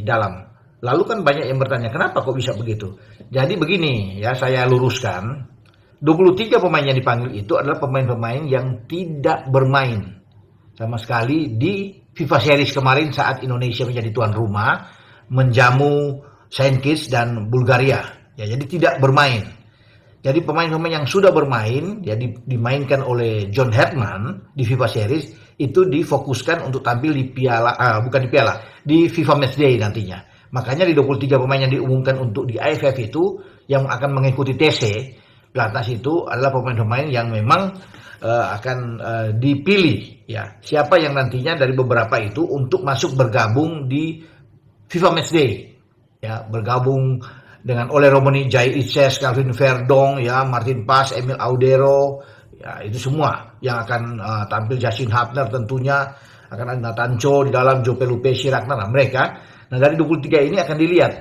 dalam. Lalu kan banyak yang bertanya, kenapa kok bisa begitu? Jadi begini ya, saya luruskan. 23 pemain yang dipanggil itu adalah pemain-pemain yang tidak bermain sama sekali di FIFA Series kemarin saat Indonesia menjadi tuan rumah, menjamu Saint Kitts dan Bulgaria. Ya, jadi tidak bermain. Jadi pemain-pemain yang sudah bermain, ya dimainkan oleh John Herdman di FIFA Series, itu difokuskan untuk tampil di di FIFA Matchday nantinya. Makanya di 23 pemain yang diumumkan untuk di AFF itu, yang akan mengikuti TC, Pelatnas itu adalah pemain-pemain yang memang akan dipilih. Ya, siapa yang nantinya dari beberapa itu untuk masuk bergabung di FIFA Matchday. Ya, bergabung dengan Ole Romani, Jai Itzes, Calvin Verdong, ya, Martin Paz, Emil Audero, ya, itu semua yang akan tampil. Justin Hapner tentunya, akan ada Nathan Cho di dalam, Joe Pelupesi, Ragnar, mereka. Nah, dari 23 ini akan dilihat.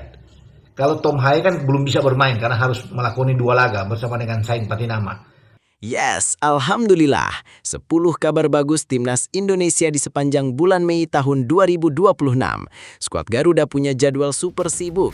Kalau Tom Haye kan belum bisa bermain karena harus melakoni 2 laga bersama dengan Saint Patinama. Yes, alhamdulillah. 10 kabar bagus timnas Indonesia di sepanjang bulan Mei tahun 2026. Skuad Garuda punya jadwal super sibuk.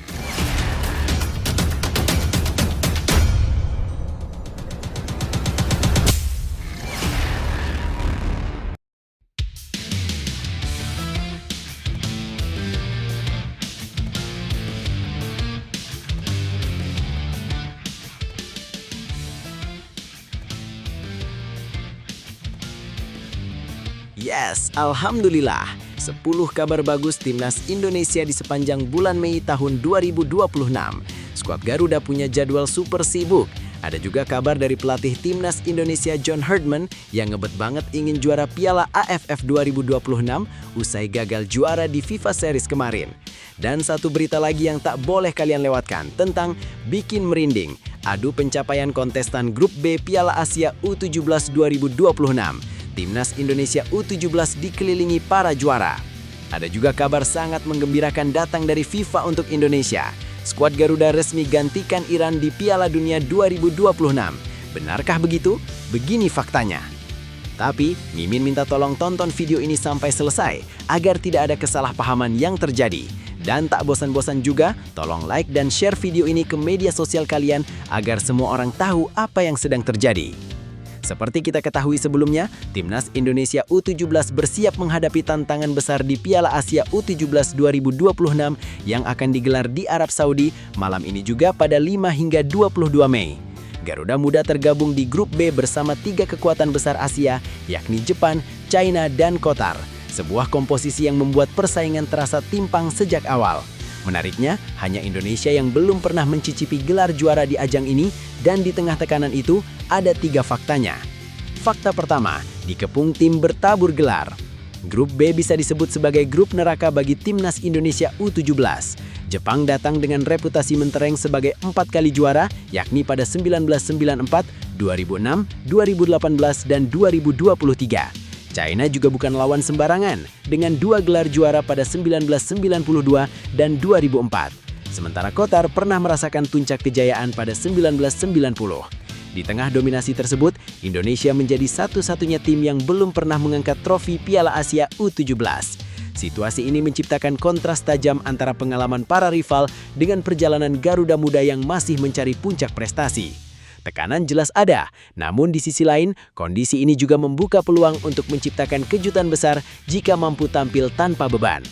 Yes, alhamdulillah. 10 kabar bagus timnas Indonesia di sepanjang bulan Mei tahun 2026. Skuad Garuda punya jadwal super sibuk. Ada juga kabar dari pelatih timnas Indonesia John Herdman yang ngebet banget ingin juara Piala AFF 2026 usai gagal juara di FIFA Series kemarin. Dan satu berita lagi yang tak boleh kalian lewatkan tentang bikin merinding. Adu pencapaian kontestan Grup B Piala Asia U17 2026. Timnas Indonesia U17 dikelilingi para juara. Ada juga kabar sangat menggembirakan datang dari FIFA untuk Indonesia. Skuad Garuda resmi gantikan Iran di Piala Dunia 2026. Benarkah begitu? Begini faktanya. Tapi, Mimin minta tolong tonton video ini sampai selesai agar tidak ada kesalahpahaman yang terjadi. Dan tak bosan-bosan juga, tolong like dan share video ini ke media sosial kalian agar semua orang tahu apa yang sedang terjadi. Seperti kita ketahui sebelumnya, Timnas Indonesia U17 bersiap menghadapi tantangan besar di Piala Asia U17 2026 yang akan digelar di Arab Saudi malam ini juga pada 5 hingga 22 Mei. Garuda Muda tergabung di Grup B bersama 3 kekuatan besar Asia, yakni Jepang, China, dan Qatar. Sebuah komposisi yang membuat persaingan terasa timpang sejak awal. Menariknya, hanya Indonesia yang belum pernah mencicipi gelar juara di ajang ini, dan di tengah tekanan itu, ada 3 faktanya. Fakta pertama, dikepung tim bertabur gelar. Grup B bisa disebut sebagai grup neraka bagi Timnas Indonesia U17. Jepang datang dengan reputasi mentereng sebagai 4 kali juara, yakni pada 1994, 2006, 2018, dan 2023. China juga bukan lawan sembarangan, dengan 2 gelar juara pada 1992 dan 2004. Sementara Qatar pernah merasakan puncak kejayaan pada 1990. Di tengah dominasi tersebut, Indonesia menjadi satu-satunya tim yang belum pernah mengangkat trofi Piala Asia U17. Situasi ini menciptakan kontras tajam antara pengalaman para rival dengan perjalanan Garuda Muda yang masih mencari puncak prestasi. Tekanan jelas ada, namun di sisi lain, kondisi ini juga membuka peluang untuk menciptakan kejutan besar jika mampu tampil tanpa beban.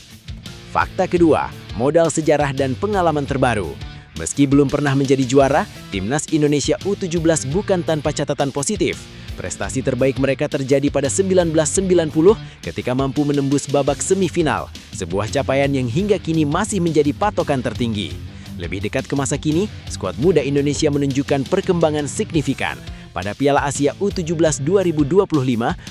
Fakta kedua, modal sejarah dan pengalaman terbaru. Meski belum pernah menjadi juara, Timnas Indonesia U17 bukan tanpa catatan positif. Prestasi terbaik mereka terjadi pada 1990 ketika mampu menembus babak semifinal, sebuah capaian yang hingga kini masih menjadi patokan tertinggi. Lebih dekat ke masa kini, skuad muda Indonesia menunjukkan perkembangan signifikan. Pada Piala Asia U17 2025,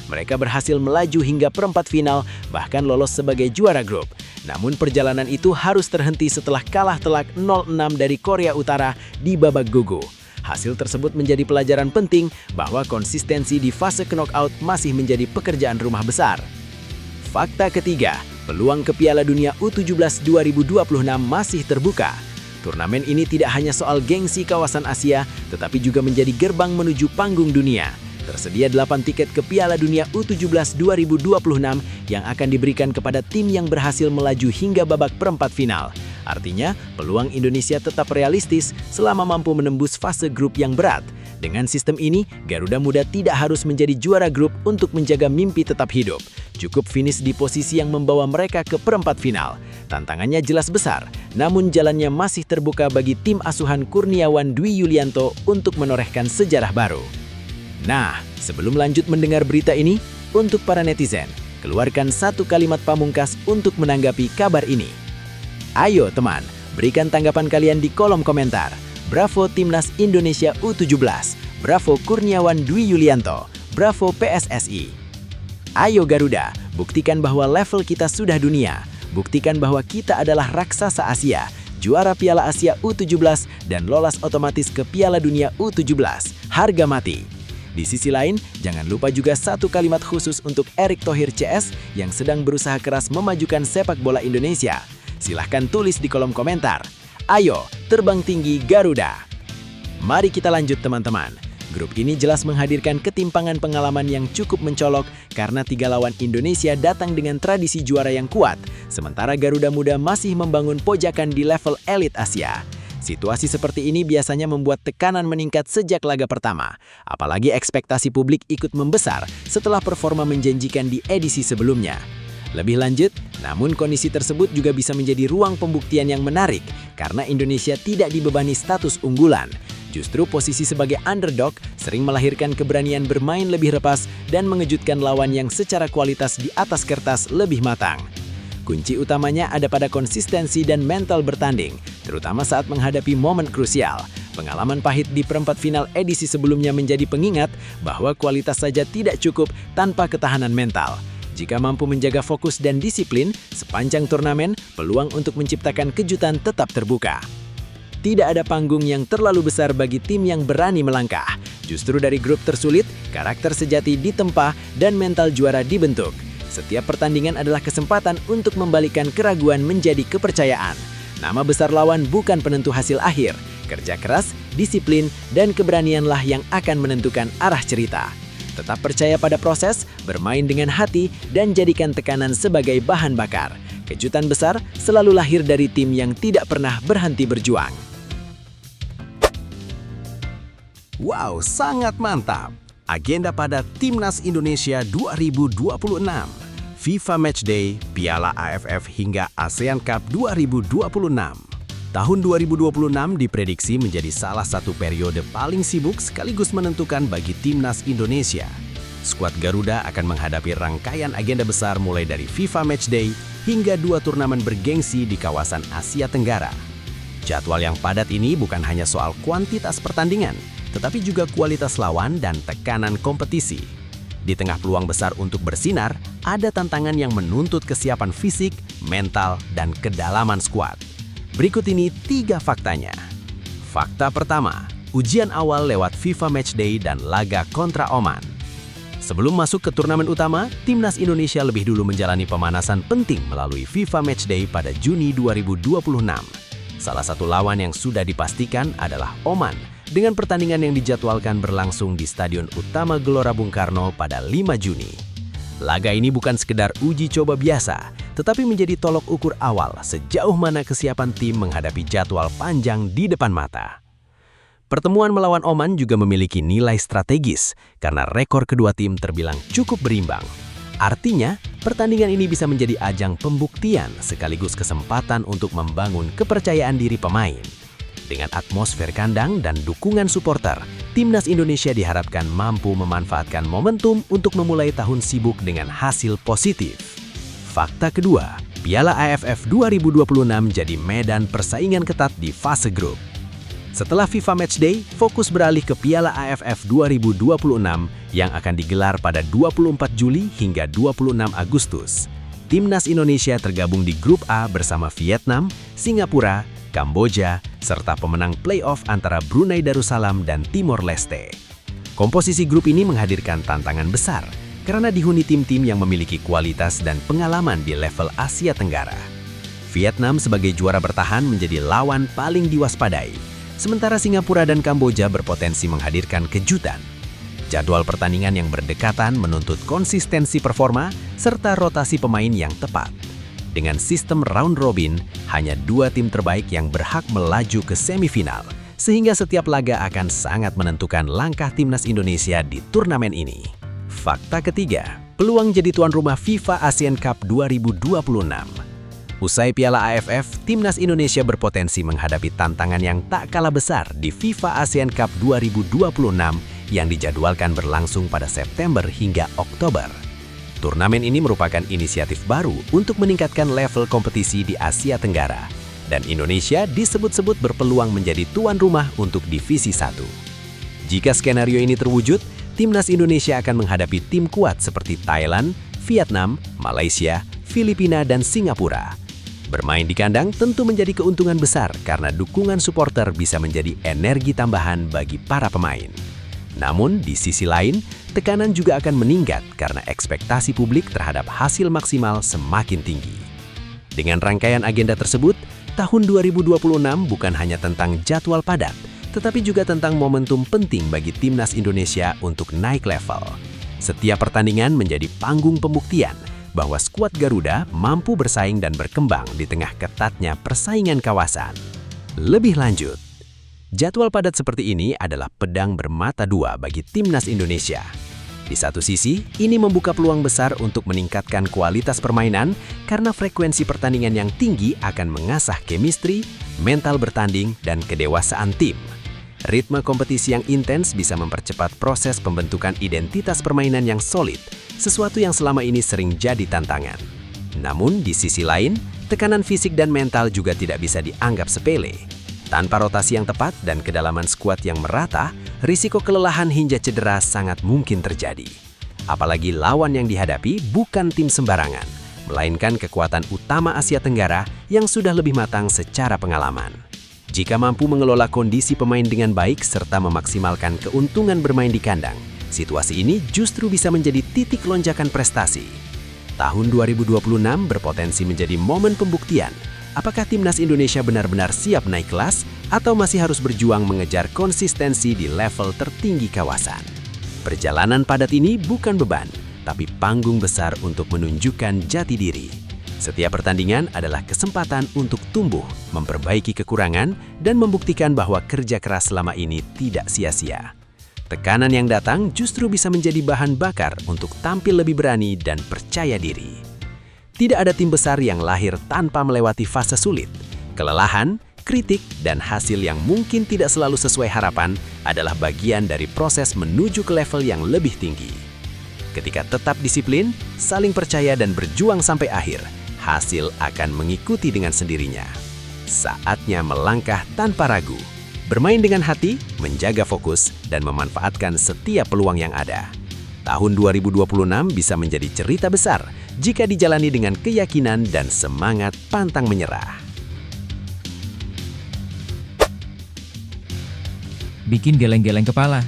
mereka berhasil melaju hingga perempat final, bahkan lolos sebagai juara grup. Namun perjalanan itu harus terhenti setelah kalah telak 0-6 dari Korea Utara di babak gugu. Hasil tersebut menjadi pelajaran penting bahwa konsistensi di fase knockout masih menjadi pekerjaan rumah besar. Fakta ketiga, peluang ke Piala Dunia U17 2026 masih terbuka. Turnamen ini tidak hanya soal gengsi kawasan Asia, tetapi juga menjadi gerbang menuju panggung dunia. tersedia 8 tiket ke Piala Dunia U17 2026 yang akan diberikan kepada tim yang berhasil melaju hingga babak perempat final. Artinya, peluang Indonesia tetap realistis selama mampu menembus fase grup yang berat. Dengan sistem ini, Garuda Muda tidak harus menjadi juara grup untuk menjaga mimpi tetap hidup. Cukup finish di posisi yang membawa mereka ke perempat final. Tantangannya jelas besar, namun jalannya masih terbuka bagi tim asuhan Kurniawan Dwi Yulianto untuk menorehkan sejarah baru. Nah, sebelum lanjut mendengar berita ini, untuk para netizen, keluarkan satu kalimat pamungkas untuk menanggapi kabar ini. Ayo teman, berikan tanggapan kalian di kolom komentar. Bravo Timnas Indonesia U17, bravo Kurniawan Dwi Yulianto, bravo PSSI. Ayo Garuda, buktikan bahwa level kita sudah dunia. Buktikan bahwa kita adalah raksasa Asia, juara Piala Asia U17 dan lolos otomatis ke Piala Dunia U17. Harga mati. Di sisi lain, jangan lupa juga satu kalimat khusus untuk Erick Thohir CS yang sedang berusaha keras memajukan sepak bola Indonesia. Silahkan tulis di kolom komentar. Ayo, terbang tinggi Garuda! Mari kita lanjut teman-teman. Grup ini jelas menghadirkan ketimpangan pengalaman yang cukup mencolok karena 3 lawan Indonesia datang dengan tradisi juara yang kuat, sementara Garuda Muda masih membangun pojakan di level elit Asia. Situasi seperti ini biasanya membuat tekanan meningkat sejak laga pertama, apalagi ekspektasi publik ikut membesar setelah performa menjanjikan di edisi sebelumnya. Lebih lanjut, namun kondisi tersebut juga bisa menjadi ruang pembuktian yang menarik karena Indonesia tidak dibebani status unggulan. Justru posisi sebagai underdog sering melahirkan keberanian bermain lebih lepas dan mengejutkan lawan yang secara kualitas di atas kertas lebih matang. Kunci utamanya ada pada konsistensi dan mental bertanding, terutama saat menghadapi momen krusial. Pengalaman pahit di perempat final edisi sebelumnya menjadi pengingat bahwa kualitas saja tidak cukup tanpa ketahanan mental. Jika mampu menjaga fokus dan disiplin, sepanjang turnamen, peluang untuk menciptakan kejutan tetap terbuka. Tidak ada panggung yang terlalu besar bagi tim yang berani melangkah. Justru dari grup tersulit, karakter sejati ditempa dan mental juara dibentuk. Setiap pertandingan adalah kesempatan untuk membalikan keraguan menjadi kepercayaan. Nama besar lawan bukan penentu hasil akhir. Kerja keras, disiplin, dan keberanianlah yang akan menentukan arah cerita. Tetap percaya pada proses, bermain dengan hati, dan jadikan tekanan sebagai bahan bakar. Kejutan besar selalu lahir dari tim yang tidak pernah berhenti berjuang. Wow, sangat mantap! Agenda pada Timnas Indonesia 2026, FIFA Matchday, Piala AFF hingga ASEAN Cup 2026. Tahun 2026 diprediksi menjadi salah satu periode paling sibuk sekaligus menentukan bagi Timnas Indonesia. Skuad Garuda akan menghadapi rangkaian agenda besar mulai dari FIFA Matchday hingga 2 turnamen bergengsi di kawasan Asia Tenggara. Jadwal yang padat ini bukan hanya soal kuantitas pertandingan, tetapi juga kualitas lawan dan tekanan kompetisi. Di tengah peluang besar untuk bersinar, ada tantangan yang menuntut kesiapan fisik, mental, dan kedalaman skuad. Berikut ini 3 faktanya. Fakta pertama, ujian awal lewat FIFA Matchday dan laga kontra Oman. Sebelum masuk ke turnamen utama, Timnas Indonesia lebih dulu menjalani pemanasan penting melalui FIFA Matchday pada Juni 2026. Salah satu lawan yang sudah dipastikan adalah Oman, dengan pertandingan yang dijadwalkan berlangsung di Stadion Utama Gelora Bung Karno pada 5 Juni. Laga ini bukan sekedar uji coba biasa, tetapi menjadi tolok ukur awal sejauh mana kesiapan tim menghadapi jadwal panjang di depan mata. Pertemuan melawan Oman juga memiliki nilai strategis karena rekor kedua tim terbilang cukup berimbang. Artinya, pertandingan ini bisa menjadi ajang pembuktian sekaligus kesempatan untuk membangun kepercayaan diri pemain. Dengan atmosfer kandang dan dukungan supporter, Timnas Indonesia diharapkan mampu memanfaatkan momentum untuk memulai tahun sibuk dengan hasil positif. Fakta kedua, Piala AFF 2026 jadi medan persaingan ketat di fase grup. Setelah FIFA Matchday, fokus beralih ke Piala AFF 2026 yang akan digelar pada 24 Juli hingga 26 Agustus. Timnas Indonesia tergabung di Grup A bersama Vietnam, Singapura, Kamboja, serta pemenang playoff antara Brunei Darussalam dan Timor Leste. Komposisi grup ini menghadirkan tantangan besar karena dihuni tim-tim yang memiliki kualitas dan pengalaman di level Asia Tenggara. Vietnam sebagai juara bertahan menjadi lawan paling diwaspadai, sementara Singapura dan Kamboja berpotensi menghadirkan kejutan. Jadwal pertandingan yang berdekatan menuntut konsistensi performa serta rotasi pemain yang tepat. Dengan sistem round robin, hanya 2 tim terbaik yang berhak melaju ke semifinal, sehingga setiap laga akan sangat menentukan langkah timnas Indonesia di turnamen ini. Fakta ketiga, peluang jadi tuan rumah FIFA Asian Cup 2026. Usai Piala AFF, timnas Indonesia berpotensi menghadapi tantangan yang tak kalah besar di FIFA ASEAN Cup 2026 yang dijadwalkan berlangsung pada September hingga Oktober. Turnamen ini merupakan inisiatif baru untuk meningkatkan level kompetisi di Asia Tenggara, dan Indonesia disebut-sebut berpeluang menjadi tuan rumah untuk Divisi 1. Jika skenario ini terwujud, timnas Indonesia akan menghadapi tim kuat seperti Thailand, Vietnam, Malaysia, Filipina, dan Singapura. Bermain di kandang tentu menjadi keuntungan besar karena dukungan supporter bisa menjadi energi tambahan bagi para pemain. Namun, di sisi lain, tekanan juga akan meningkat karena ekspektasi publik terhadap hasil maksimal semakin tinggi. Dengan rangkaian agenda tersebut, tahun 2026 bukan hanya tentang jadwal padat, tetapi juga tentang momentum penting bagi timnas Indonesia untuk naik level. Setiap pertandingan menjadi panggung pembuktian bahwa skuad Garuda mampu bersaing dan berkembang di tengah ketatnya persaingan kawasan. Lebih lanjut, jadwal padat seperti ini adalah pedang bermata dua bagi timnas Indonesia. Di satu sisi, ini membuka peluang besar untuk meningkatkan kualitas permainan karena frekuensi pertandingan yang tinggi akan mengasah chemistry, mental bertanding, dan kedewasaan tim. Ritme kompetisi yang intens bisa mempercepat proses pembentukan identitas permainan yang solid, sesuatu yang selama ini sering jadi tantangan. Namun, di sisi lain, tekanan fisik dan mental juga tidak bisa dianggap sepele. Tanpa rotasi yang tepat dan kedalaman skuad yang merata, risiko kelelahan hingga cedera sangat mungkin terjadi. Apalagi lawan yang dihadapi bukan tim sembarangan, melainkan kekuatan utama Asia Tenggara yang sudah lebih matang secara pengalaman. Jika mampu mengelola kondisi pemain dengan baik serta memaksimalkan keuntungan bermain di kandang, situasi ini justru bisa menjadi titik lonjakan prestasi. Tahun 2026 berpotensi menjadi momen pembuktian apakah timnas Indonesia benar-benar siap naik kelas atau masih harus berjuang mengejar konsistensi di level tertinggi kawasan. Perjalanan padat ini bukan beban, tapi panggung besar untuk menunjukkan jati diri. Setiap pertandingan adalah kesempatan untuk tumbuh, memperbaiki kekurangan, dan membuktikan bahwa kerja keras selama ini tidak sia-sia. Tekanan yang datang justru bisa menjadi bahan bakar untuk tampil lebih berani dan percaya diri. Tidak ada tim besar yang lahir tanpa melewati fase sulit. Kelelahan, kritik, dan hasil yang mungkin tidak selalu sesuai harapan adalah bagian dari proses menuju ke level yang lebih tinggi. Ketika tetap disiplin, saling percaya, dan berjuang sampai akhir, hasil akan mengikuti dengan sendirinya. Saatnya melangkah tanpa ragu, bermain dengan hati, menjaga fokus, dan memanfaatkan setiap peluang yang ada. Tahun 2026 bisa menjadi cerita besar jika dijalani dengan keyakinan dan semangat pantang menyerah. Bikin geleng-geleng kepala.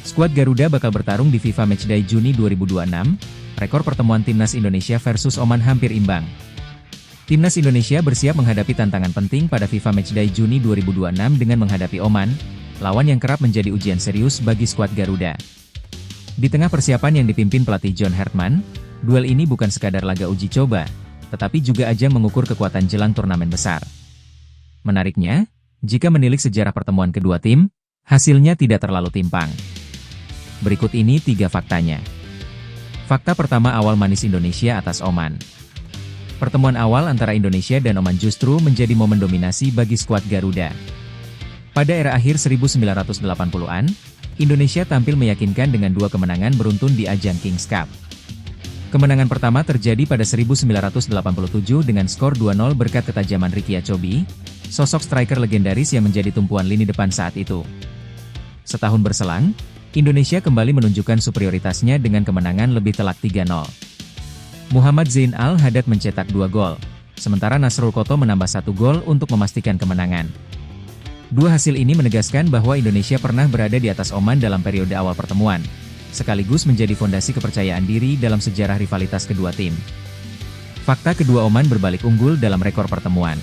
Skuad Garuda bakal bertarung di FIFA Matchday Juni 2026. Rekor pertemuan Timnas Indonesia versus Oman hampir imbang. Timnas Indonesia bersiap menghadapi tantangan penting pada FIFA Matchday Juni 2026 dengan menghadapi Oman, lawan yang kerap menjadi ujian serius bagi skuad Garuda. Di tengah persiapan yang dipimpin pelatih John Hartman, duel ini bukan sekadar laga uji coba, tetapi juga ajang mengukur kekuatan jelang turnamen besar. Menariknya, jika menilik sejarah pertemuan kedua tim, hasilnya tidak terlalu timpang. Berikut ini 3 faktanya. Fakta pertama, awal manis Indonesia atas Oman. Pertemuan awal antara Indonesia dan Oman justru menjadi momen dominasi bagi skuad Garuda. Pada era akhir 1980-an, Indonesia tampil meyakinkan dengan 2 kemenangan beruntun di ajang Kings Cup. Kemenangan pertama terjadi pada 1987 dengan skor 2-0 berkat ketajaman Ricky Achobi, sosok striker legendaris yang menjadi tumpuan lini depan saat itu. Setahun berselang, Indonesia kembali menunjukkan superioritasnya dengan kemenangan lebih telak 3-0. Muhammad Zain Al-Haddad mencetak 2 gol, sementara Nasrul Koto menambah 1 gol untuk memastikan kemenangan. 2 hasil ini menegaskan bahwa Indonesia pernah berada di atas Oman dalam periode awal pertemuan, sekaligus menjadi fondasi kepercayaan diri dalam sejarah rivalitas kedua tim. Fakta kedua, Oman berbalik unggul dalam rekor pertemuan.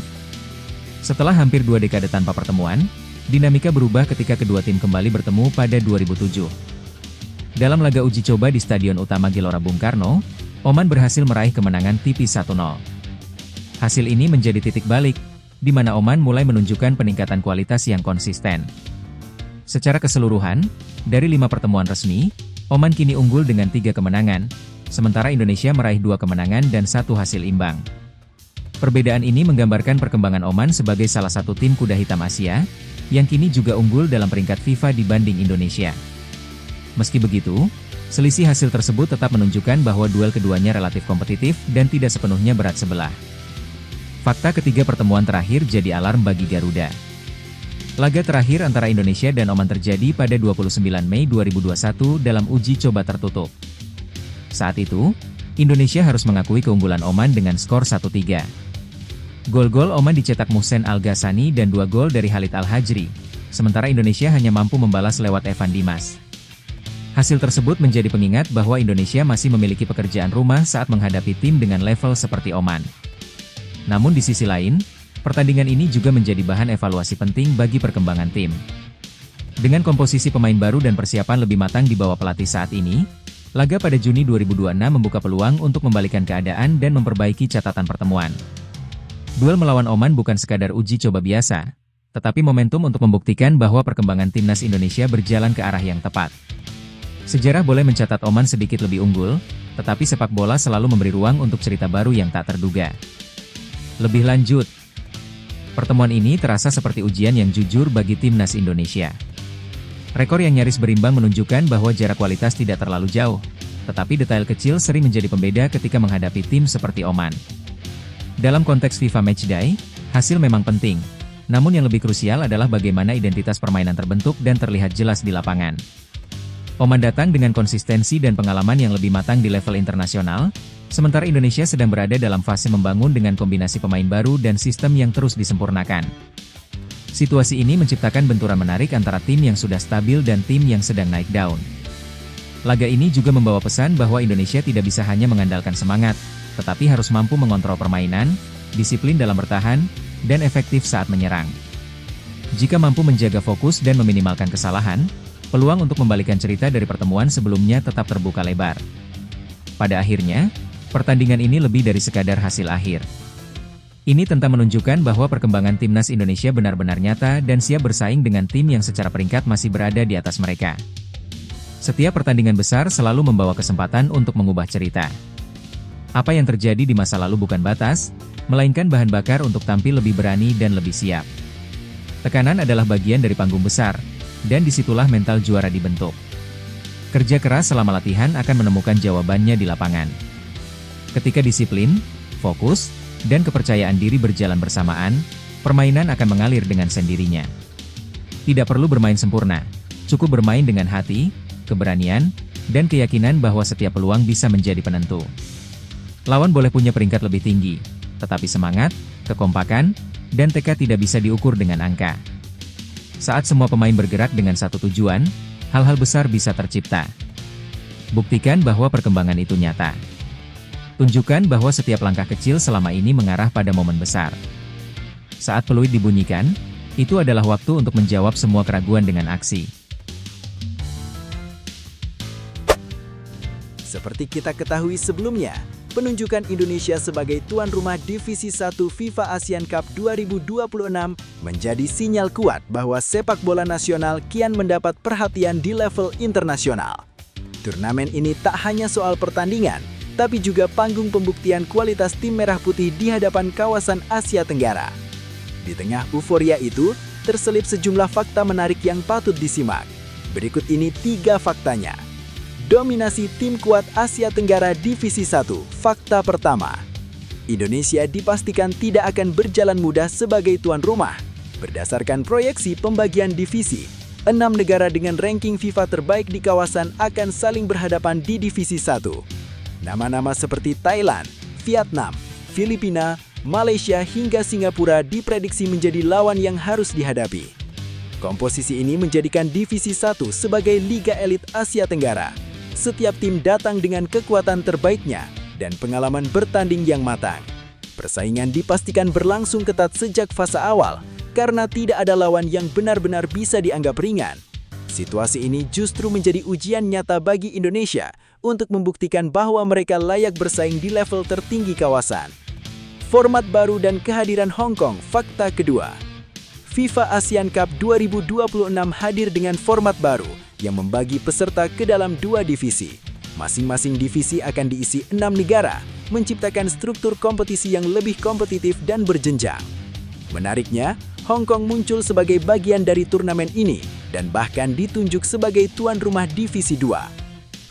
Setelah hampir 2 dekade tanpa pertemuan, dinamika berubah ketika kedua tim kembali bertemu pada 2007. Dalam laga uji coba di Stadion Utama Gelora Bung Karno, Oman berhasil meraih kemenangan tipis 1-0. Hasil ini menjadi titik balik, di mana Oman mulai menunjukkan peningkatan kualitas yang konsisten. Secara keseluruhan, dari 5 pertemuan resmi, Oman kini unggul dengan 3 kemenangan, sementara Indonesia meraih 2 kemenangan dan 1 hasil imbang. Perbedaan ini menggambarkan perkembangan Oman sebagai salah satu tim kuda hitam Asia, yang kini juga unggul dalam peringkat FIFA dibanding Indonesia. Meski begitu, selisih hasil tersebut tetap menunjukkan bahwa duel keduanya relatif kompetitif dan tidak sepenuhnya berat sebelah. Fakta ketiga pertemuan terakhir jadi alarm bagi Garuda. Laga terakhir antara Indonesia dan Oman terjadi pada 29 Mei 2021 dalam uji coba tertutup. Saat itu, Indonesia harus mengakui keunggulan Oman dengan skor 1-3. Gol-gol Oman dicetak Muhsen Al-Ghassani dan 2 gol dari Khalid Al-Hajri, sementara Indonesia hanya mampu membalas lewat Evan Dimas. Hasil tersebut menjadi pengingat bahwa Indonesia masih memiliki pekerjaan rumah saat menghadapi tim dengan level seperti Oman. Namun di sisi lain, pertandingan ini juga menjadi bahan evaluasi penting bagi perkembangan tim. Dengan komposisi pemain baru dan persiapan lebih matang di bawah pelatih saat ini, laga pada Juni 2026 membuka peluang untuk membalikan keadaan dan memperbaiki catatan pertemuan. Duel melawan Oman bukan sekadar uji coba biasa, tetapi momentum untuk membuktikan bahwa perkembangan timnas Indonesia berjalan ke arah yang tepat. Sejarah boleh mencatat Oman sedikit lebih unggul, tetapi sepak bola selalu memberi ruang untuk cerita baru yang tak terduga. Lebih lanjut, pertemuan ini terasa seperti ujian yang jujur bagi timnas Indonesia. Rekor yang nyaris berimbang menunjukkan bahwa jarak kualitas tidak terlalu jauh, tetapi detail kecil sering menjadi pembeda ketika menghadapi tim seperti Oman. Dalam konteks FIFA Matchday, hasil memang penting, namun yang lebih krusial adalah bagaimana identitas permainan terbentuk dan terlihat jelas di lapangan. Oman datang dengan konsistensi dan pengalaman yang lebih matang di level internasional, sementara Indonesia sedang berada dalam fase membangun dengan kombinasi pemain baru dan sistem yang terus disempurnakan. Situasi ini menciptakan benturan menarik antara tim yang sudah stabil dan tim yang sedang naik daun. Laga ini juga membawa pesan bahwa Indonesia tidak bisa hanya mengandalkan semangat, tetapi harus mampu mengontrol permainan, disiplin dalam bertahan, dan efektif saat menyerang. Jika mampu menjaga fokus dan meminimalkan kesalahan, peluang untuk membalikan cerita dari pertemuan sebelumnya tetap terbuka lebar. Pada akhirnya, pertandingan ini lebih dari sekadar hasil akhir. Ini tentu menunjukkan bahwa perkembangan timnas Indonesia benar-benar nyata dan siap bersaing dengan tim yang secara peringkat masih berada di atas mereka. Setiap pertandingan besar selalu membawa kesempatan untuk mengubah cerita. Apa yang terjadi di masa lalu bukan batas, melainkan bahan bakar untuk tampil lebih berani dan lebih siap. Tekanan adalah bagian dari panggung besar, dan disitulah mental juara dibentuk. Kerja keras selama latihan akan menemukan jawabannya di lapangan. Ketika disiplin, fokus, dan kepercayaan diri berjalan bersamaan, permainan akan mengalir dengan sendirinya. Tidak perlu bermain sempurna, cukup bermain dengan hati, keberanian, dan keyakinan bahwa setiap peluang bisa menjadi penentu. Lawan boleh punya peringkat lebih tinggi, tetapi semangat, kekompakan, dan tekad tidak bisa diukur dengan angka. Saat semua pemain bergerak dengan satu tujuan, hal-hal besar bisa tercipta. Buktikan bahwa perkembangan itu nyata. Tunjukkan bahwa setiap langkah kecil selama ini mengarah pada momen besar. Saat peluit dibunyikan, itu adalah waktu untuk menjawab semua keraguan dengan aksi. Seperti kita ketahui sebelumnya, penunjukan Indonesia sebagai tuan rumah Divisi 1 FIFA Asian Cup 2026 menjadi sinyal kuat bahwa sepak bola nasional kian mendapat perhatian di level internasional. Turnamen ini tak hanya soal pertandingan, tapi juga panggung pembuktian kualitas tim merah putih di hadapan kawasan Asia Tenggara. Di tengah euforia itu, terselip sejumlah fakta menarik yang patut disimak. Berikut ini 3 faktanya. Dominasi tim kuat Asia Tenggara Divisi 1. Fakta pertama, Indonesia dipastikan tidak akan berjalan mudah sebagai tuan rumah. Berdasarkan proyeksi pembagian divisi, 6 negara dengan ranking FIFA terbaik di kawasan akan saling berhadapan di Divisi 1. Nama-nama seperti Thailand, Vietnam, Filipina, Malaysia hingga Singapura diprediksi menjadi lawan yang harus dihadapi. Komposisi ini menjadikan Divisi 1 sebagai Liga Elit Asia Tenggara. Setiap tim datang dengan kekuatan terbaiknya dan pengalaman bertanding yang matang. Persaingan dipastikan berlangsung ketat sejak fase awal karena tidak ada lawan yang benar-benar bisa dianggap ringan. Situasi ini justru menjadi ujian nyata bagi Indonesia untuk membuktikan bahwa mereka layak bersaing di level tertinggi kawasan. Format baru dan kehadiran Hong Kong, fakta kedua. FIFA ASEAN Cup 2026 hadir dengan format baru yang membagi peserta ke dalam 2 divisi. Masing-masing divisi akan diisi 6 negara, menciptakan struktur kompetisi yang lebih kompetitif dan berjenjang. Menariknya, Hong Kong muncul sebagai bagian dari turnamen ini dan bahkan ditunjuk sebagai tuan rumah divisi 2.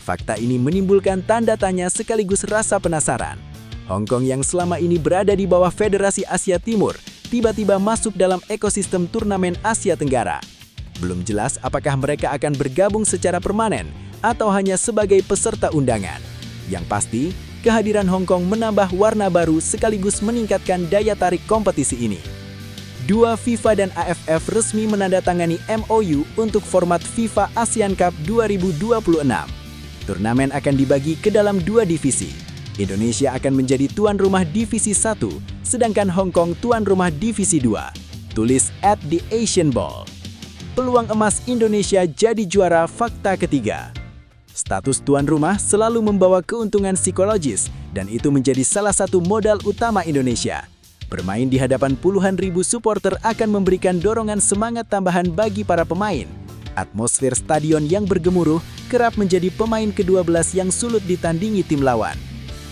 Fakta ini menimbulkan tanda tanya sekaligus rasa penasaran. Hong Kong yang selama ini berada di bawah Federasi Asia Timur, tiba-tiba masuk dalam ekosistem turnamen Asia Tenggara. Belum jelas apakah mereka akan bergabung secara permanen atau hanya sebagai peserta undangan. Yang pasti, kehadiran Hong Kong menambah warna baru sekaligus meningkatkan daya tarik kompetisi ini. Dua FIFA dan AFF resmi menandatangani MOU untuk format FIFA ASEAN Cup 2026. Turnamen akan dibagi ke dalam 2 divisi. Indonesia akan menjadi tuan rumah divisi 1, sedangkan Hong Kong tuan rumah divisi 2. Tulis at the Asian Ball. Peluang emas Indonesia jadi juara, fakta ketiga. Status tuan rumah selalu membawa keuntungan psikologis dan itu menjadi salah satu modal utama Indonesia. Bermain di hadapan puluhan ribu supporter akan memberikan dorongan semangat tambahan bagi para pemain. Atmosfer stadion yang bergemuruh kerap menjadi pemain ke-12 yang sulit ditandingi tim lawan.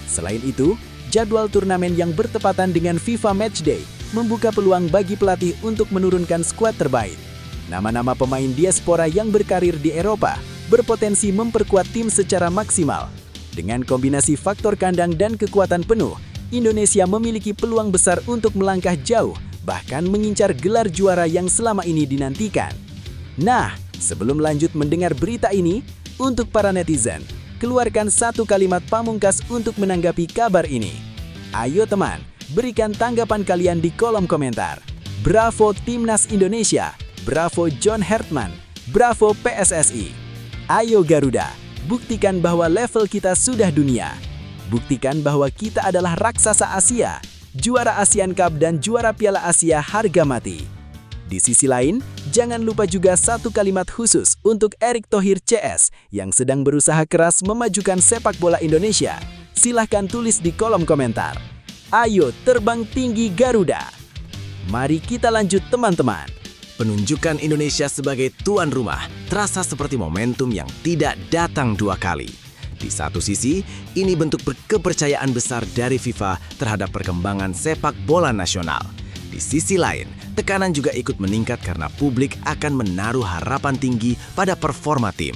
Selain itu, jadwal turnamen yang bertepatan dengan FIFA Matchday membuka peluang bagi pelatih untuk menurunkan skuad terbaik. Nama-nama pemain diaspora yang berkarir di Eropa berpotensi memperkuat tim secara maksimal. Dengan kombinasi faktor kandang dan kekuatan penuh, Indonesia memiliki peluang besar untuk melangkah jauh, bahkan mengincar gelar juara yang selama ini dinantikan. Nah, sebelum lanjut mendengar berita ini, untuk para netizen, keluarkan satu kalimat pamungkas untuk menanggapi kabar ini. Ayo teman, berikan tanggapan kalian di kolom komentar. Bravo Timnas Indonesia, bravo John Hertman, bravo PSSI. Ayo Garuda, buktikan bahwa level kita sudah dunia. Buktikan bahwa kita adalah raksasa Asia, juara ASEAN Cup dan juara Piala Asia harga mati. Di sisi lain, jangan lupa juga satu kalimat khusus untuk Erick Thohir CS yang sedang berusaha keras memajukan sepak bola Indonesia. Silahkan tulis di kolom komentar. Ayo terbang tinggi Garuda. Mari kita lanjut teman-teman. Penunjukan Indonesia sebagai tuan rumah terasa seperti momentum yang tidak datang 2 kali. Di satu sisi, ini bentuk kepercayaan besar dari FIFA terhadap perkembangan sepak bola nasional. Di sisi lain, tekanan juga ikut meningkat karena publik akan menaruh harapan tinggi pada performa tim.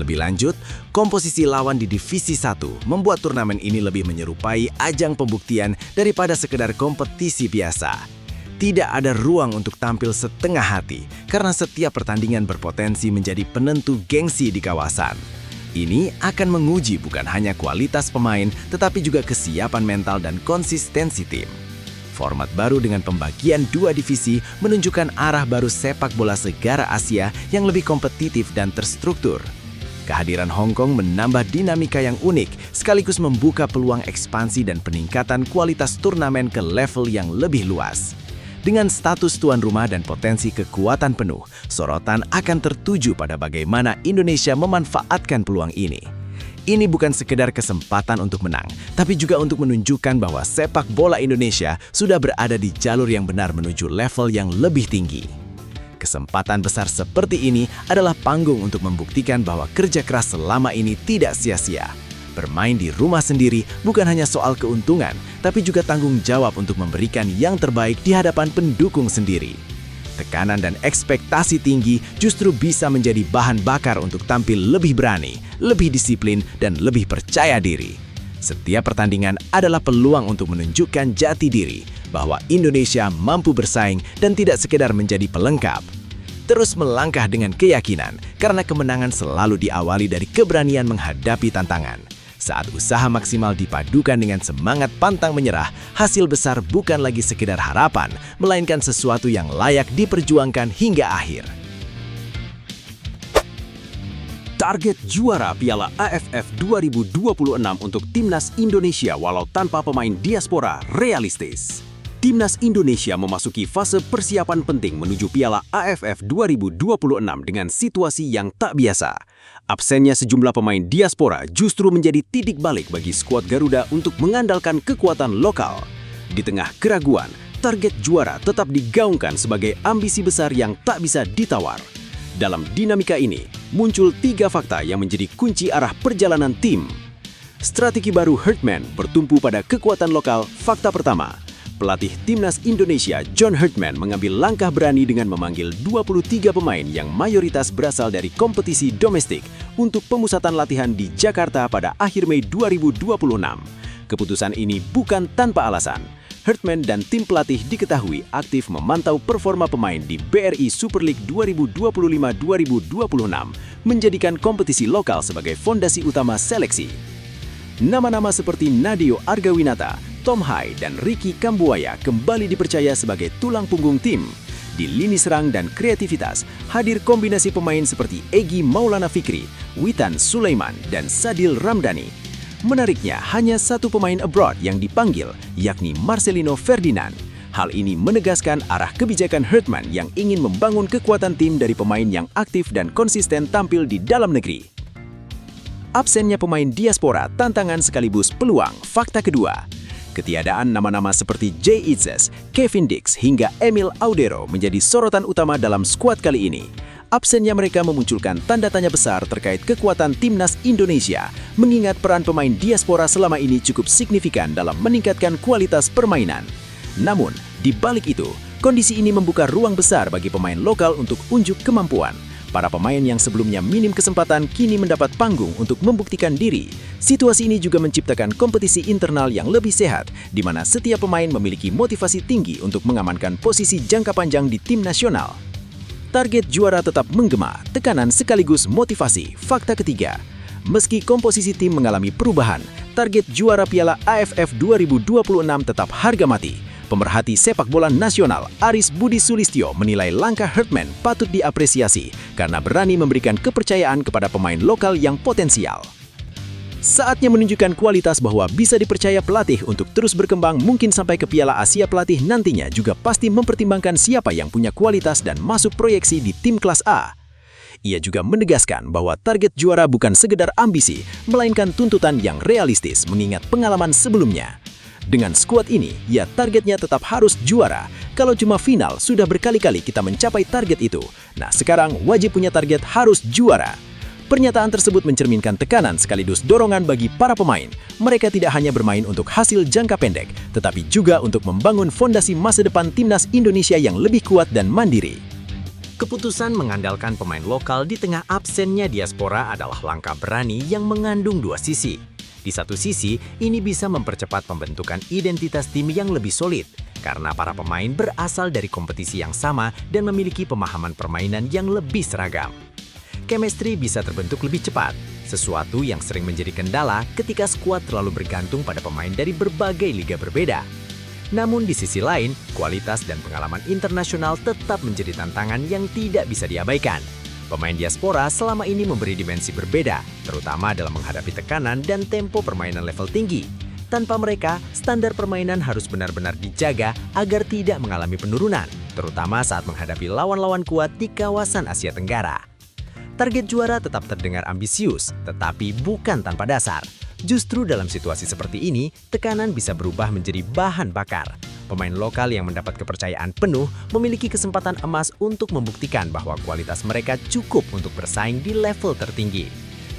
Lebih lanjut, komposisi lawan di Divisi 1 membuat turnamen ini lebih menyerupai ajang pembuktian daripada sekedar kompetisi biasa. Tidak ada ruang untuk tampil setengah hati karena setiap pertandingan berpotensi menjadi penentu gengsi di kawasan. Ini akan menguji bukan hanya kualitas pemain, tetapi juga kesiapan mental dan konsistensi tim. Format baru dengan pembagian 2 divisi menunjukkan arah baru sepak bola segara Asia yang lebih kompetitif dan terstruktur. Kehadiran Hong Kong menambah dinamika yang unik, sekaligus membuka peluang ekspansi dan peningkatan kualitas turnamen ke level yang lebih luas. Dengan status tuan rumah dan potensi kekuatan penuh, sorotan akan tertuju pada bagaimana Indonesia memanfaatkan peluang ini. Ini bukan sekedar kesempatan untuk menang, tapi juga untuk menunjukkan bahwa sepak bola Indonesia sudah berada di jalur yang benar menuju level yang lebih tinggi. Kesempatan besar seperti ini adalah panggung untuk membuktikan bahwa kerja keras selama ini tidak sia-sia. Bermain di rumah sendiri bukan hanya soal keuntungan, tapi juga tanggung jawab untuk memberikan yang terbaik di hadapan pendukung sendiri. Tekanan dan ekspektasi tinggi justru bisa menjadi bahan bakar untuk tampil lebih berani, lebih disiplin, dan lebih percaya diri. Setiap pertandingan adalah peluang untuk menunjukkan jati diri, bahwa Indonesia mampu bersaing dan tidak sekedar menjadi pelengkap. Terus melangkah dengan keyakinan, karena kemenangan selalu diawali dari keberanian menghadapi tantangan. Saat usaha maksimal dipadukan dengan semangat pantang menyerah, hasil besar bukan lagi sekedar harapan, melainkan sesuatu yang layak diperjuangkan hingga akhir. Target juara Piala AFF 2026 untuk Timnas Indonesia walau tanpa pemain diaspora realistis. Timnas Indonesia memasuki fase persiapan penting menuju Piala AFF 2026 dengan situasi yang tak biasa. Absennya sejumlah pemain diaspora justru menjadi titik balik bagi skuad Garuda untuk mengandalkan kekuatan lokal. Di tengah keraguan, target juara tetap digaungkan sebagai ambisi besar yang tak bisa ditawar. Dalam dinamika ini, muncul 3 fakta yang menjadi kunci arah perjalanan tim. Strategi baru Herdman bertumpu pada kekuatan lokal. Fakta pertama, pelatih Timnas Indonesia John Herdman mengambil langkah berani dengan memanggil 23 pemain yang mayoritas berasal dari kompetisi domestik untuk pemusatan latihan di Jakarta pada akhir Mei 2026. Keputusan ini bukan tanpa alasan. Herdman dan tim pelatih diketahui aktif memantau performa pemain di BRI Super League 2025-2026, menjadikan kompetisi lokal sebagai fondasi utama seleksi. Nama-nama seperti Nadeo Argawinata, Tom Hai, dan Ricky Kambuaya kembali dipercaya sebagai tulang punggung tim. Di lini serang dan kreativitas, hadir kombinasi pemain seperti Egy Maulana Fikri, Witan Sulaiman, dan Sadil Ramdhani. Menariknya, hanya 1 pemain abroad yang dipanggil, yakni Marcelino Ferdinand. Hal ini menegaskan arah kebijakan Herdman yang ingin membangun kekuatan tim dari pemain yang aktif dan konsisten tampil di dalam negeri. Absennya pemain diaspora tantangan sekaligus peluang. Fakta kedua, ketiadaan nama-nama seperti Jay Itzes, Kevin Dix, hingga Emil Audero menjadi sorotan utama dalam skuad kali ini. Absennya mereka memunculkan tanda tanya besar terkait kekuatan Timnas Indonesia, mengingat peran pemain diaspora selama ini cukup signifikan dalam meningkatkan kualitas permainan. Namun, di balik itu, kondisi ini membuka ruang besar bagi pemain lokal untuk unjuk kemampuan. Para pemain yang sebelumnya minim kesempatan kini mendapat panggung untuk membuktikan diri. Situasi ini juga menciptakan kompetisi internal yang lebih sehat, di mana setiap pemain memiliki motivasi tinggi untuk mengamankan posisi jangka panjang di tim nasional. Target juara tetap menggema, tekanan sekaligus motivasi. Fakta ketiga, meski komposisi tim mengalami perubahan, target juara Piala AFF 2026 tetap harga mati. Pemerhati sepak bola nasional Aris Budi Sulistyo menilai langkah Herdman patut diapresiasi karena berani memberikan kepercayaan kepada pemain lokal yang potensial. Saatnya menunjukkan kualitas bahwa bisa dipercaya pelatih untuk terus berkembang, mungkin sampai ke Piala Asia. Pelatih nantinya juga pasti mempertimbangkan siapa yang punya kualitas dan masuk proyeksi di tim kelas A. Ia juga menegaskan bahwa target juara bukan sekedar ambisi, melainkan tuntutan yang realistis mengingat pengalaman sebelumnya. Dengan skuad ini, ya targetnya tetap harus juara. Kalau cuma final, sudah berkali-kali kita mencapai target itu. Nah, sekarang wajib punya target harus juara. Pernyataan tersebut mencerminkan tekanan sekaligus dorongan bagi para pemain. Mereka tidak hanya bermain untuk hasil jangka pendek, tetapi juga untuk membangun fondasi masa depan Timnas Indonesia yang lebih kuat dan mandiri. Keputusan mengandalkan pemain lokal di tengah absennya diaspora adalah langkah berani yang mengandung 2 sisi. Di satu sisi, ini bisa mempercepat pembentukan identitas tim yang lebih solid, karena para pemain berasal dari kompetisi yang sama dan memiliki pemahaman permainan yang lebih seragam. Chemistry bisa terbentuk lebih cepat, sesuatu yang sering menjadi kendala ketika skuad terlalu bergantung pada pemain dari berbagai liga berbeda. Namun di sisi lain, kualitas dan pengalaman internasional tetap menjadi tantangan yang tidak bisa diabaikan. Pemain diaspora selama ini memberi dimensi berbeda, terutama dalam menghadapi tekanan dan tempo permainan level tinggi. Tanpa mereka, standar permainan harus benar-benar dijaga agar tidak mengalami penurunan, terutama saat menghadapi lawan-lawan kuat di kawasan Asia Tenggara. Target juara tetap terdengar ambisius, tetapi bukan tanpa dasar. Justru dalam situasi seperti ini, tekanan bisa berubah menjadi bahan bakar. Pemain lokal yang mendapat kepercayaan penuh memiliki kesempatan emas untuk membuktikan bahwa kualitas mereka cukup untuk bersaing di level tertinggi.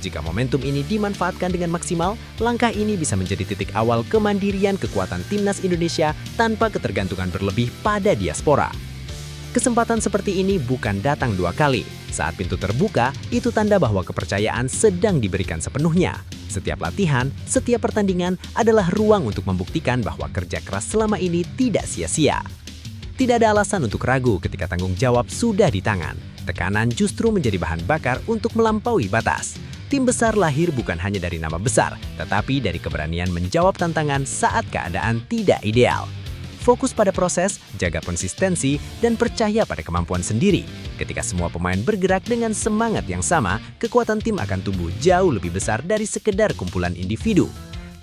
Jika momentum ini dimanfaatkan dengan maksimal, langkah ini bisa menjadi titik awal kemandirian kekuatan Timnas Indonesia tanpa ketergantungan berlebih pada diaspora. Kesempatan seperti ini bukan datang 2 kali. Saat pintu terbuka, itu tanda bahwa kepercayaan sedang diberikan sepenuhnya. Setiap latihan, setiap pertandingan adalah ruang untuk membuktikan bahwa kerja keras selama ini tidak sia-sia. Tidak ada alasan untuk ragu ketika tanggung jawab sudah di tangan. Tekanan justru menjadi bahan bakar untuk melampaui batas. Tim besar lahir bukan hanya dari nama besar, tetapi dari keberanian menjawab tantangan saat keadaan tidak ideal. Fokus pada proses, jaga konsistensi, dan percaya pada kemampuan sendiri. Ketika semua pemain bergerak dengan semangat yang sama, kekuatan tim akan tumbuh jauh lebih besar dari sekedar kumpulan individu.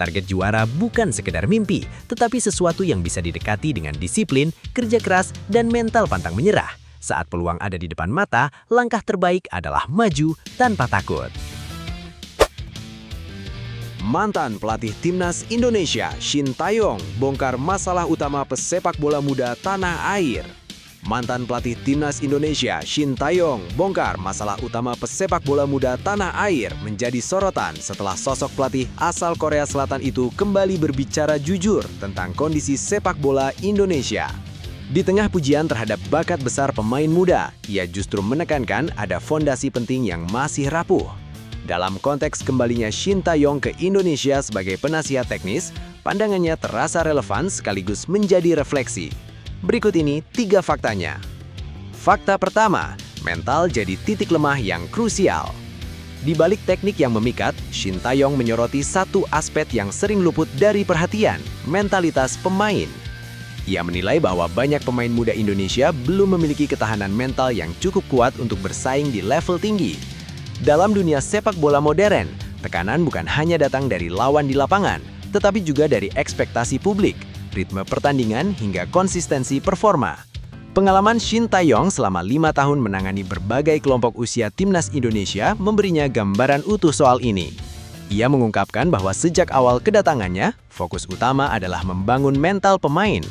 Target juara bukan sekedar mimpi, tetapi sesuatu yang bisa didekati dengan disiplin, kerja keras, dan mental pantang menyerah. Saat peluang ada di depan mata, langkah terbaik adalah maju tanpa takut. Mantan pelatih Timnas Indonesia, Shin Tae-yong, bongkar masalah utama pesepak bola muda tanah air. Mantan pelatih Timnas Indonesia, Shin Tae-yong, bongkar masalah utama pesepak bola muda tanah air menjadi sorotan setelah sosok pelatih asal Korea Selatan itu kembali berbicara jujur tentang kondisi sepak bola Indonesia. Di tengah pujian terhadap bakat besar pemain muda, ia justru menekankan ada fondasi penting yang masih rapuh. Dalam konteks kembalinya Shin Tae-yong ke Indonesia sebagai penasihat teknis, pandangannya terasa relevan sekaligus menjadi refleksi. Berikut ini 3 faktanya. Fakta pertama, mental jadi titik lemah yang krusial. Di balik teknik yang memikat, Shin Tae-yong menyoroti satu aspek yang sering luput dari perhatian, mentalitas pemain. Ia menilai bahwa banyak pemain muda Indonesia belum memiliki ketahanan mental yang cukup kuat untuk bersaing di level tinggi. Dalam dunia sepak bola modern, tekanan bukan hanya datang dari lawan di lapangan, tetapi juga dari ekspektasi publik, ritme pertandingan, hingga konsistensi performa. Pengalaman Shin Tae-yong selama 5 tahun menangani berbagai kelompok usia Timnas Indonesia memberinya gambaran utuh soal ini. Ia mengungkapkan bahwa sejak awal kedatangannya, fokus utama adalah membangun mental pemain.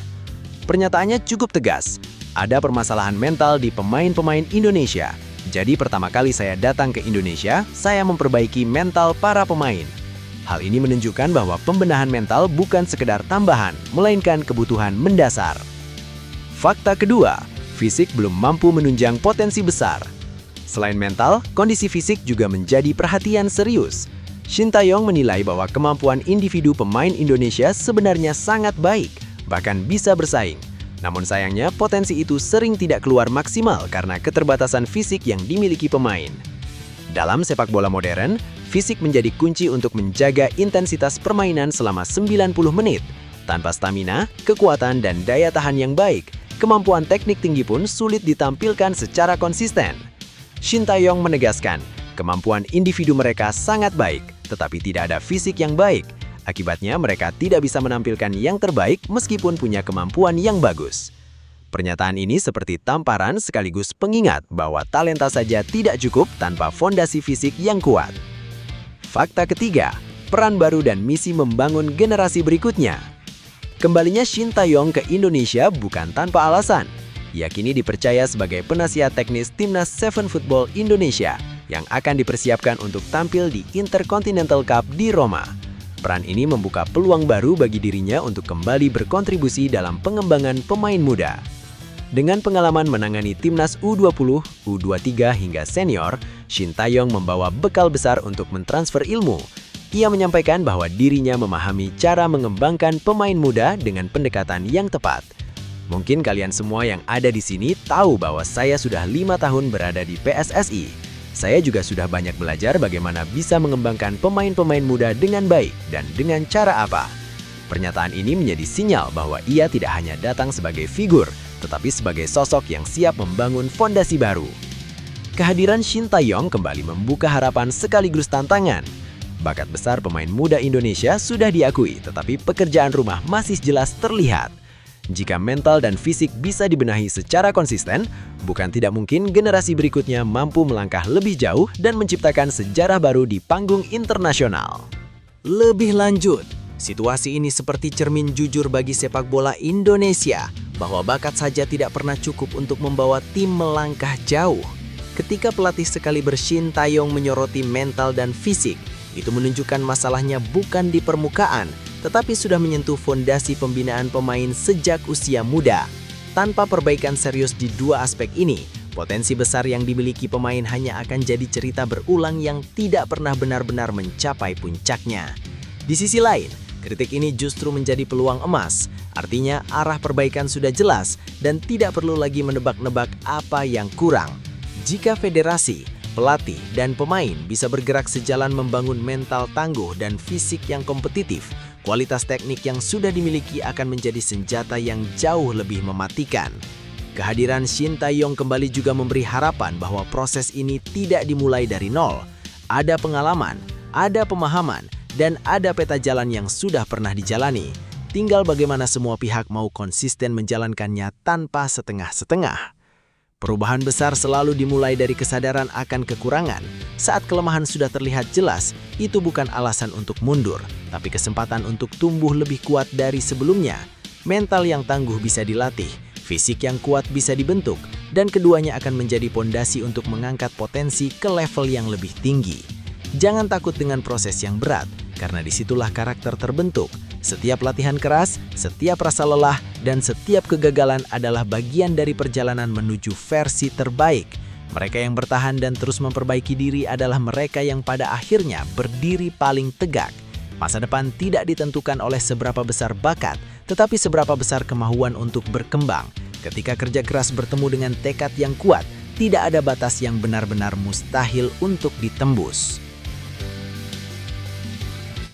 Pernyataannya cukup tegas, ada permasalahan mental di pemain-pemain Indonesia. Jadi pertama kali saya datang ke Indonesia, saya memperbaiki mental para pemain. Hal ini menunjukkan bahwa pembenahan mental bukan sekedar tambahan, melainkan kebutuhan mendasar. Fakta kedua, fisik belum mampu menunjang potensi besar. Selain mental, kondisi fisik juga menjadi perhatian serius. Shin Tae-yong menilai bahwa kemampuan individu pemain Indonesia sebenarnya sangat baik, bahkan bisa bersaing. Namun sayangnya, potensi itu sering tidak keluar maksimal karena keterbatasan fisik yang dimiliki pemain. Dalam sepak bola modern, fisik menjadi kunci untuk menjaga intensitas permainan selama 90 menit. Tanpa stamina, kekuatan, dan daya tahan yang baik, kemampuan teknik tinggi pun sulit ditampilkan secara konsisten. Shin Tae-yong menegaskan, kemampuan individu mereka sangat baik, tetapi tidak ada fisik yang baik. Akibatnya mereka tidak bisa menampilkan yang terbaik meskipun punya kemampuan yang bagus. Pernyataan ini seperti tamparan sekaligus pengingat bahwa talenta saja tidak cukup tanpa fondasi fisik yang kuat. Fakta ketiga, peran baru dan misi membangun generasi berikutnya. Kembalinya Shin Tae-yong ke Indonesia bukan tanpa alasan. Ia kini dipercaya sebagai penasihat teknis Timnas Seven Football Indonesia yang akan dipersiapkan untuk tampil di Intercontinental Cup di Roma. Peran ini membuka peluang baru bagi dirinya untuk kembali berkontribusi dalam pengembangan pemain muda. Dengan pengalaman menangani Timnas U20, U23 hingga senior, Shin Tae-yong membawa bekal besar untuk mentransfer ilmu. Ia menyampaikan bahwa dirinya memahami cara mengembangkan pemain muda dengan pendekatan yang tepat. Mungkin kalian semua yang ada di sini tahu bahwa saya sudah 5 tahun berada di PSSI. Saya juga sudah banyak belajar bagaimana bisa mengembangkan pemain-pemain muda dengan baik dan dengan cara apa. Pernyataan ini menjadi sinyal bahwa ia tidak hanya datang sebagai figur, tetapi sebagai sosok yang siap membangun fondasi baru. Kehadiran Shin Tae-yong kembali membuka harapan sekaligus tantangan. Bakat besar pemain muda Indonesia sudah diakui, tetapi pekerjaan rumah masih jelas terlihat. Jika mental dan fisik bisa dibenahi secara konsisten, bukan tidak mungkin generasi berikutnya mampu melangkah lebih jauh dan menciptakan sejarah baru di panggung internasional. Lebih lanjut, situasi ini seperti cermin jujur bagi sepak bola Indonesia, bahwa bakat saja tidak pernah cukup untuk membawa tim melangkah jauh. Ketika pelatih sekali Shin Tae-yong menyoroti mental dan fisik, itu menunjukkan masalahnya bukan di permukaan, tetapi sudah menyentuh fondasi pembinaan pemain sejak usia muda. Tanpa perbaikan serius di dua aspek ini, potensi besar yang dimiliki pemain hanya akan jadi cerita berulang yang tidak pernah benar-benar mencapai puncaknya. Di sisi lain, kritik ini justru menjadi peluang emas. Artinya arah perbaikan sudah jelas dan tidak perlu lagi menebak-nebak apa yang kurang. Jika federasi, pelatih, dan pemain bisa bergerak sejalan membangun mental tangguh dan fisik yang kompetitif, kualitas teknik yang sudah dimiliki akan menjadi senjata yang jauh lebih mematikan. Kehadiran Shin Tae-yong kembali juga memberi harapan bahwa proses ini tidak dimulai dari nol. Ada pengalaman, ada pemahaman, dan ada peta jalan yang sudah pernah dijalani. Tinggal bagaimana semua pihak mau konsisten menjalankannya tanpa setengah-setengah. Perubahan besar selalu dimulai dari kesadaran akan kekurangan. Saat kelemahan sudah terlihat jelas, itu bukan alasan untuk mundur, tapi kesempatan untuk tumbuh lebih kuat dari sebelumnya. Mental yang tangguh bisa dilatih, fisik yang kuat bisa dibentuk, dan keduanya akan menjadi pondasi untuk mengangkat potensi ke level yang lebih tinggi. Jangan takut dengan proses yang berat, karena disitulah karakter terbentuk. Setiap latihan keras, setiap rasa lelah, dan setiap kegagalan adalah bagian dari perjalanan menuju versi terbaik. Mereka yang bertahan dan terus memperbaiki diri adalah mereka yang pada akhirnya berdiri paling tegak. Masa depan tidak ditentukan oleh seberapa besar bakat, tetapi seberapa besar kemauan untuk berkembang. Ketika kerja keras bertemu dengan tekad yang kuat, tidak ada batas yang benar-benar mustahil untuk ditembus.